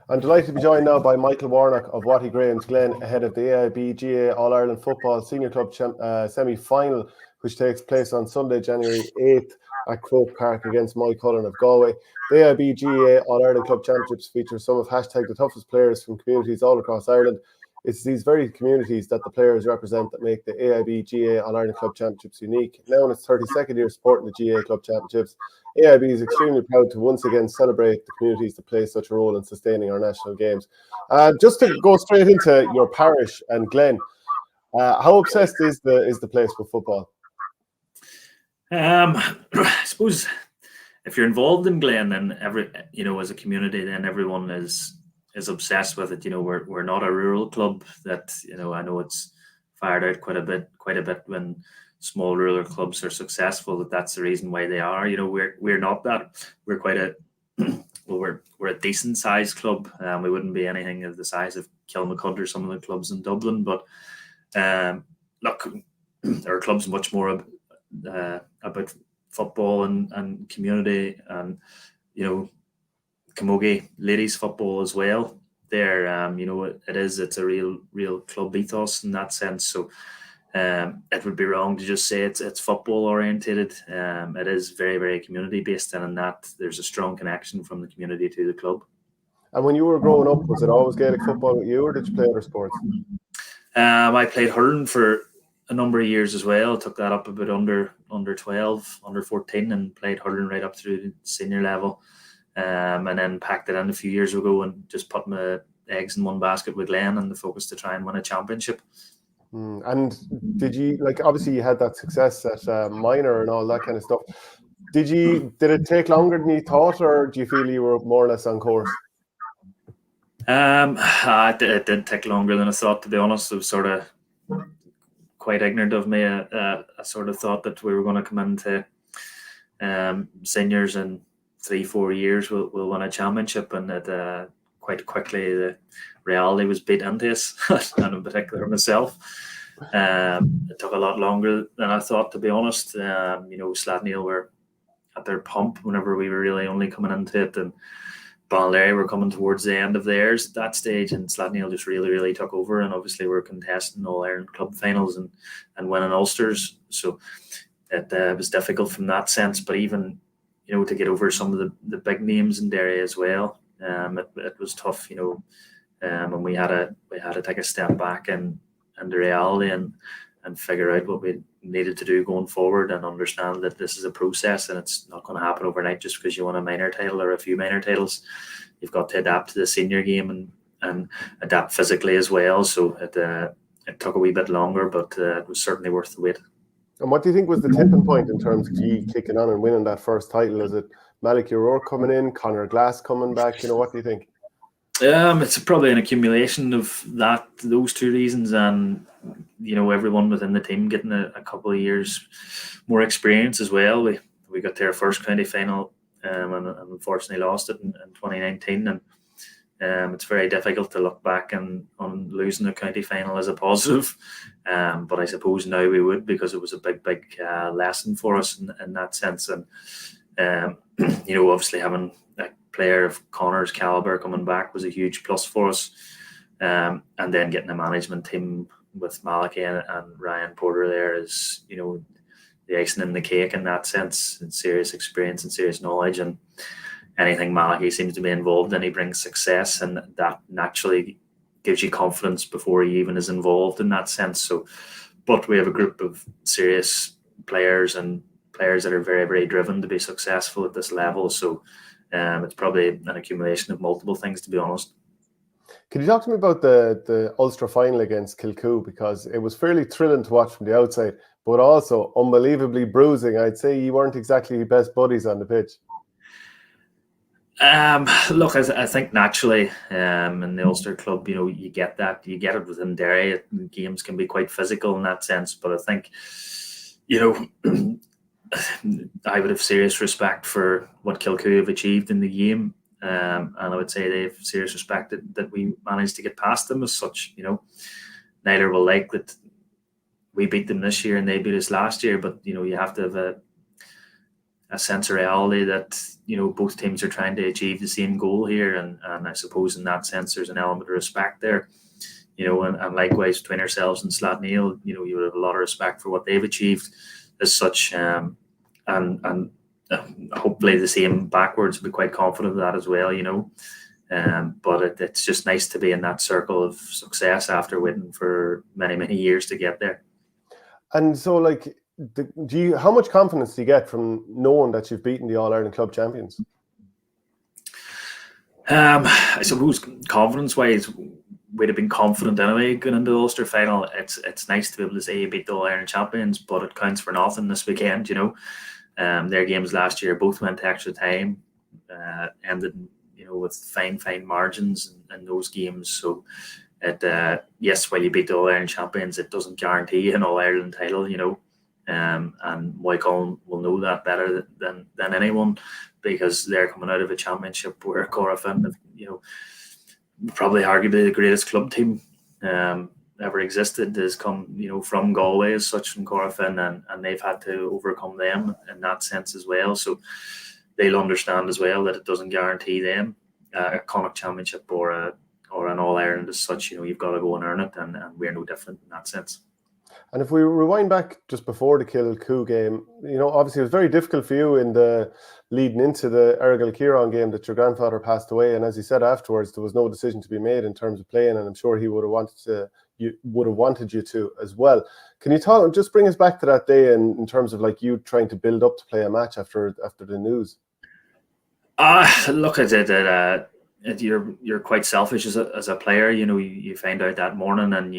I'm delighted to be joined now by Michael Warnock of Watty Glen ahead of the AIB GAA All-Ireland Football Senior Club semi-final, which takes place on Sunday, January 8th at Croke Park against Moycullen of Galway. The AIB GAA All-Ireland Club Championships feature some of the toughest players from communities all across Ireland. It's these very communities that the players represent that make the AIB GAA All-Ireland Club Championships unique. Now in its 32nd year supporting the GAA Club Championships, AIB is extremely proud to once again celebrate the communities that play such a role in sustaining our national games. Just to go straight into your parish and Glen, how obsessed is the place with football? I suppose if you're involved in Glen, then as a community, then everyone is obsessed with it. We're not a rural club that, I know it's fired out quite a bit when small rural clubs are successful. That's the reason why they are. We're not that. We're quite a we're a decent sized club. We wouldn't be anything of the size of Kilmacud or some of the clubs in Dublin, but look, our club's much more about football and community, and camogie ladies football as well. There, it's a real club ethos in that sense. So it would be wrong to just say it's football orientated. It is very, very community based, and in that there's a strong connection from the community to the club. And when you were growing up, was it always Gaelic football with you, or did you play other sports? I played hurling for a number of years as well. Took that up a bit under 12, under 14, and played hurling right up through the senior level. And then packed it in a few years ago and just put my eggs in one basket with Glen and the focus to try and win a championship. And did you, obviously you had that success at minor and all that kind of stuff. Did it take longer than you thought, or do you feel you were more or less on course? It did take longer than I thought, to be honest. It was sort of quite ignorant of me. I sort of thought that we were going to come into seniors and 3-4 years we'll win a championship, and that quite quickly the reality was beat into us, and in particular myself. It took a lot longer than I thought, to be honest. Slaughtneil were at their pump whenever we were really only coming into it, and Ballinlarry were coming towards the end of theirs at that stage, and Slaughtneil just really, really took over, and obviously we're contesting All-Ireland club finals and winning Ulsters, so it was difficult from that sense. But even to get over some of the big names in Derry as well, it was tough, and we had to take a step back and the reality and figure out what we needed to do going forward, and understand that this is a process and it's not going to happen overnight just because you won a minor title or a few minor titles. You've got to adapt to the senior game and adapt physically as well. So it took a wee bit longer, but it was certainly worth the wait. And what do you think was the tipping point in terms of you kicking on and winning that first title? Is it Malik O'Rourke coming in, Conor Glass coming back? What do you think? It's probably an accumulation of those two reasons, and everyone within the team getting a couple of years more experience as well. We got to our first county final and unfortunately lost it in 2019, and it's very difficult to look back on losing a county final as a positive, but I suppose now we would, because it was a big lesson for us in that sense. And obviously having a player of Conor's caliber coming back was a huge plus for us, and then getting a management team with Malachi and Ryan Porter there is the icing in the cake in that sense, and serious experience and serious knowledge, and anything Malachi seems to be involved in, he brings success, and that naturally gives you confidence before he even is involved in that sense. So, but we have a group of serious players and players that are very, very driven to be successful at this level. So it's probably an accumulation of multiple things, to be honest. Could you talk to me about the Ulster final against Kilmacud, because it was fairly thrilling to watch from the outside, but also unbelievably bruising. I'd say you weren't exactly best buddies on the pitch. Look, I think naturally in the Ulster club, you get that. You get it within Derry. Games can be quite physical in that sense, but I think, I would have serious respect for what Kilmacud have achieved in the game, and I would say they have serious respect that we managed to get past them as such. Neither will like that we beat them this year and they beat us last year, but you have to have a sense of reality that both teams are trying to achieve the same goal here, and I suppose in that sense there's an element of respect there. And likewise between ourselves and Slaughtneil, you would have a lot of respect for what they've achieved as such, and hopefully the same backwards. Be quite confident of that as well, but it's just nice to be in that circle of success after winning for many years to get there. And so, like, how much confidence do you get from knowing that you've beaten the All-Ireland club champions? I suppose confidence-wise, we'd have been confident anyway going into the Ulster final. It's nice to be able to say you beat the All-Ireland champions, but it counts for nothing this weekend, Their games last year both went to extra time, ended, with fine margins in those games. So, yes, while you beat the All-Ireland champions, it doesn't guarantee an All-Ireland title, and Moycullen will know that better than anyone, because they're coming out of a championship where Corofin, probably arguably the greatest club team ever existed, has come, from Galway as such, from Corofin, and they've had to overcome them in that sense as well. So they'll understand as well that it doesn't guarantee them a Connacht championship or an All-Ireland as such. You've got to go and earn it, and we're no different in that sense. And if we rewind back just before the Kilmacud game, obviously it was very difficult for you in the leading into the Errigal-Kieran game that your grandfather passed away. And as he said afterwards, there was no decision to be made in terms of playing, and I'm sure he would have wanted you to as well. Can you just bring us back to that day in terms of like you trying to build up to play a match after the news? Look, I did. You're quite selfish as a player. You find out that morning and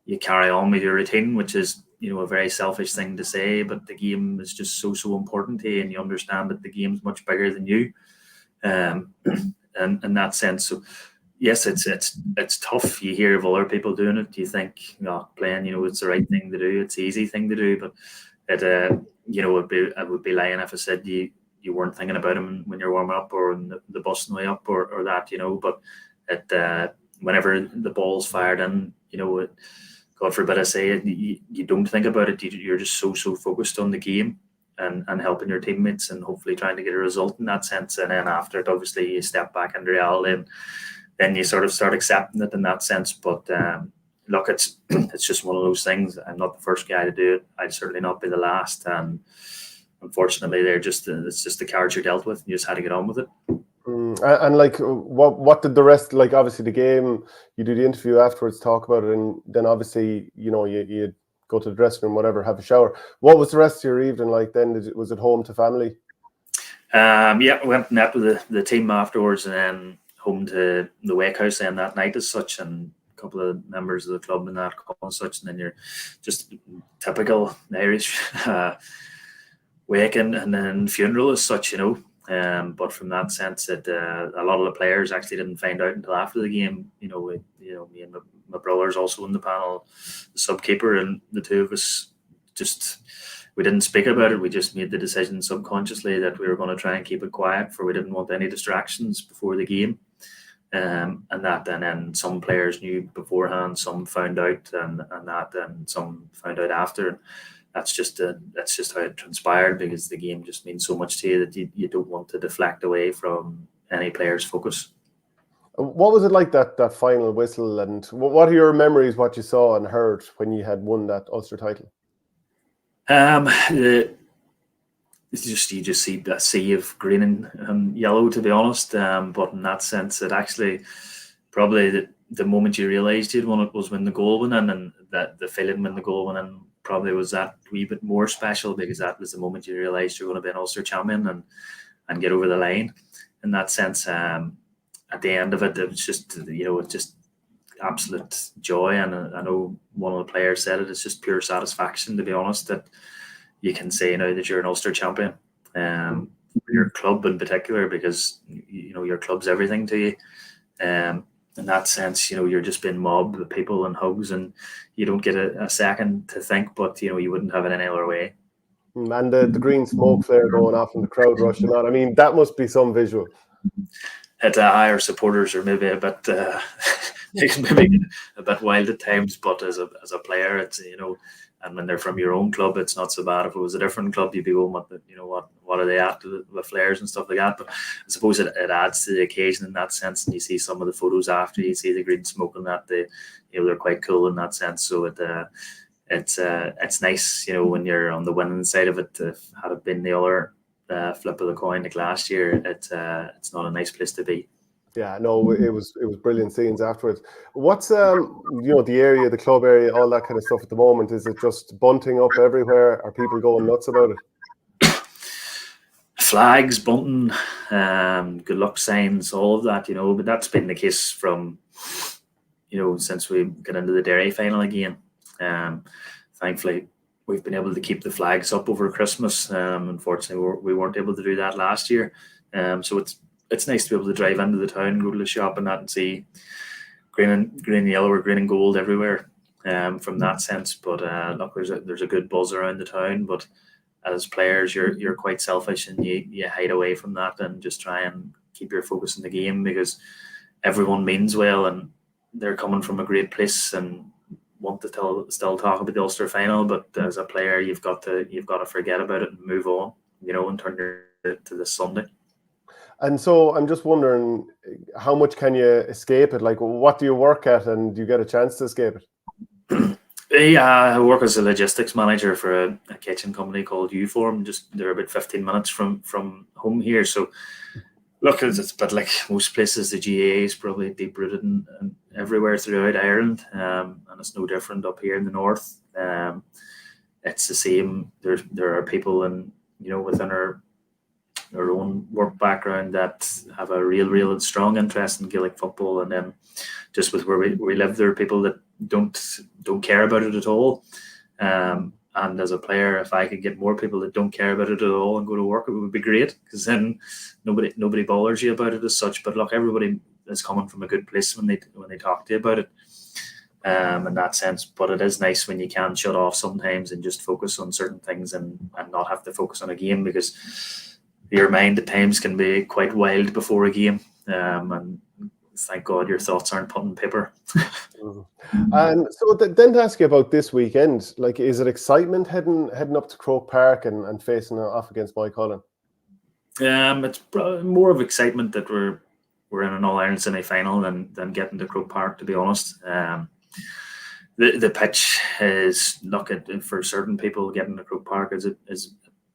you carry on with your routine, which is, a very selfish thing to say, but the game is just so important to you, and you understand that the game's much bigger than you, and in that sense. So yes, it's tough. You hear of other people doing it, you think, playing, it's the right thing to do, it's the easy thing to do, but I would be lying if I said you weren't thinking about him when you're warming up or in the bus on the way up or that, but whenever the ball's fired in, God forbid I say it, you don't think about it. You're just so focused on the game and helping your teammates and hopefully trying to get a result in that sense. And then after it, obviously, you step back into reality and then you sort of start accepting it in that sense. But look, it's just one of those things. I'm not the first guy to do it. I'd certainly not be the last. And unfortunately, it's just the cards you're dealt with. And you just had to get on with it. And like, what did the rest, like, obviously the game, you do the interview afterwards, talk about it, and then obviously, you go to the dressing room, whatever, have a shower. What was the rest of your evening like then? Was it home to family? Yeah, we went and met with the team afterwards, and then home to the wake house then that night as such, and a couple of members of the club and that and such, and then you're just typical Irish waking and then funeral as such, but from that sense, a lot of the players actually didn't find out until after the game. Me and my brother's also in the panel, the subkeeper, and the two of us we didn't speak about it. We just made the decision subconsciously that we were going to try and keep it quiet, for we didn't want any distractions before the game. And then some players knew beforehand, some found out, and some found out after. That's just how it transpired, because the game just means so much to you that you don't want to deflect away from any player's focus. What was it like, that final whistle, and what are your memories, what you saw and heard when you had won that Ulster title? You just see a sea of green and yellow, to be honest. But in that sense, it actually probably the moment you realised you'd won it was when the goal went in, and that the feeling when the goal went in probably was that wee bit more special, because that was the moment you realised you're going to be an Ulster champion and get over the line. In that sense, at the end of it, it was just just absolute joy. And I know one of the players said it's just pure satisfaction, to be honest, that you can say now that you're an Ulster champion, for your club in particular, because your club's everything to you. In that sense, you're just being mobbed with people and hugs, and you don't get a second to think, but you wouldn't have it any other way. And the green smoke flare going off and the crowd rushing on. I mean, that must be some visual. Our supporters are maybe a bit they can maybe get a bit wild at times, but as a player, it's And when they're from your own club, it's not so bad. If it was a different club, you'd be going, what are they at with flares and stuff like that? But I suppose it adds to the occasion in that sense. And you see some of the photos after, you see the green smoke and that, they're quite cool in that sense. So it's nice, when you're on the winning side of it. Had it been the other flip of the coin like last year, it's not a nice place to be. Yeah, no, it was brilliant scenes afterwards. What's the area, the club area, all that kind of stuff at the moment? Is it just bunting up everywhere? Are people going nuts about it? Flags, bunting, good luck signs, all of that, but that's been the case from, since we got into the Derry final again. Thankfully, we've been able to keep the flags up over Christmas. Unfortunately, we weren't able to do that last year. So it's nice to be able to drive into the town, go to the shop and that, and see green and yellow or green and gold everywhere. From that sense, but look, there's a good buzz around the town. But as players, you're quite selfish, and you hide away from that and just try and keep your focus in the game, because everyone means well and they're coming from a great place and want to still talk about the Ulster final. But as a player, you've got to forget about it and move on, and turn to this Sunday. And so I'm just wondering, how much can you escape it? Like, what do you work at, and do you get a chance to escape it? Yeah, I work as a logistics manager for a kitchen company called Uform. They're about 15 minutes from home here. So, look, it's a bit like most places. The GAA is probably deep rooted in everywhere throughout Ireland, and it's no different up here in the north. It's the same. There are people within our own work background that have a real strong interest in Gaelic football, and then just with where we live, there are people that don't care about it at all. And as a player, if I could get more people that don't care about it at all and go to work, it would be great, because then nobody bothers you about it as such. But look, everybody is coming from a good place when they talk to you about it, in that sense. But it is nice when you can shut off sometimes and just focus on certain things and not have to focus on a game, because your mind at times can be quite wild before a game, and thank God your thoughts aren't put on paper. And so then to ask you about this weekend, like, is it excitement heading up to Croke Park and facing off against Moycullen? It's more of excitement that we're in an All-Ireland semi-final than getting to Croke Park, to be honest. The pitch is, look, for certain people, getting to Croke Park is a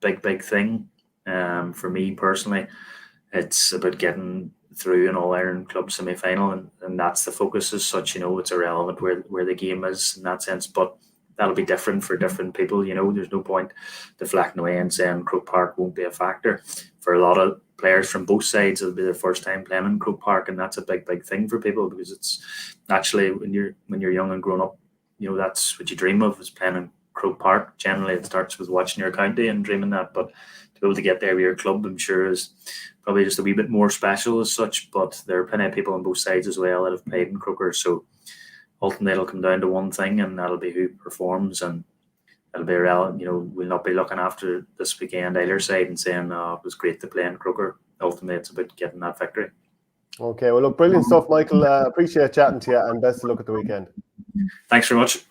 big thing. For me personally, it's about getting through an All-Ireland club semi-final, and that's the focus as such. It's irrelevant where the game is in that sense, but that'll be different for different people. There's no point deflecting away and saying Croke Park won't be a factor. For a lot of players from both sides, it'll be their first time playing in Croke Park, and that's a big thing for people, because it's naturally when you're young and grown up, that's what you dream of, is playing in Croke Park. Generally, it starts with watching your county and dreaming that, but to be able to get there with your club, I'm sure, is probably just a wee bit more special as such. But there are plenty of people on both sides as well that have played in Croker, so ultimately it'll come down to one thing, and that'll be who performs. And it'll be we'll not be looking after this weekend either side and saying, it was great to play in Croker. Ultimately, it's about getting that victory. Okay, well, look, brilliant stuff, Michael. Appreciate chatting to you, and best of luck at the weekend. Thanks very much.